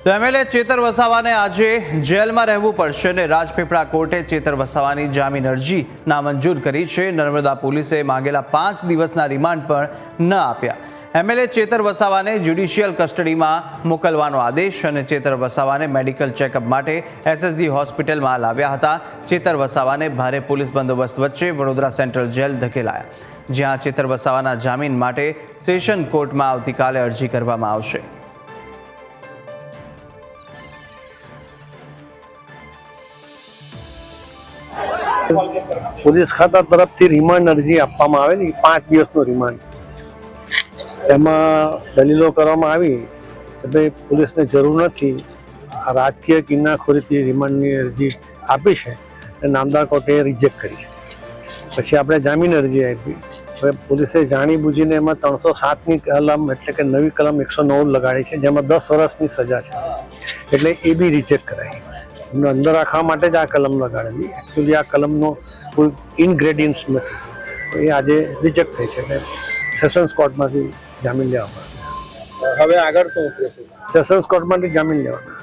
તો એમએલએ ચેતર વસાવાને આજે જેલમાં રહેવું પડશે અને રાજપીપળા કોર્ટે ચેતર વસાવાની જામીન અરજી નામંજૂર કરી છે। નર્મદા પોલીસે માંગેલા 5 દિવસના રિમાન્ડ પણ ન આપ્યા। એમએલએ ચેતર વસાવાને જ્યુડિશિયલ કસ્ટડીમાં મોકલવાનો આદેશ અને ચેતર વસાવાને મેડિકલ ચેકઅપ માટે એસએસજી હોસ્પિટલમાં લાવ્યા હતા। ચેતર વસાવાને ભારે પોલીસ બંદોબસ્ત વચ્ચે વડોદરા સેન્ટ્રલ જેલ ધકેલાયા, જ્યાં ચેતર વસાવાના જામીન માટે સેશન કોર્ટમાં આવતીકાલે અરજી કરવામાં આવશે। પોલીસ ખાતા તરફથી રિમાન્ડ અરજી આપવામાં આવેલી 5 દિવસનો રિમાન્ડ, એમાં દલીલો કરવામાં આવી કે ભાઈ પોલીસને જરૂર નથી, આ રાજકીય કિન્નાખોરીથી રિમાન્ડની અરજી આપી છે અને નામદાર કોર્ટે રિજેક્ટ કરી છે। પછી આપણે જામીન અરજી આપી, હવે પોલીસે જાણી બૂજીને એમાં 307ની કલમ એટલે કે નવી કલમ 109 લગાડી છે, જેમાં 10 વર્ષની સજા છે, એટલે એ બી રિજેક્ટ કરાઈ। એમને અંદર રાખવા માટે જ આ કલમ લગાડેલી, એકચ્યુઅલી આ કલમનો કોઈ ઇનગ્રેડિયન્ટ્સ નથી, એ આજે રિજેક્ટ થઈ છે એટલે સેશન્સ કોર્ટમાંથી જામીન લેવા પડશે। હવે આગળ શું થશે? સેશન્સ કોર્ટમાંથી જામીન લેવાના।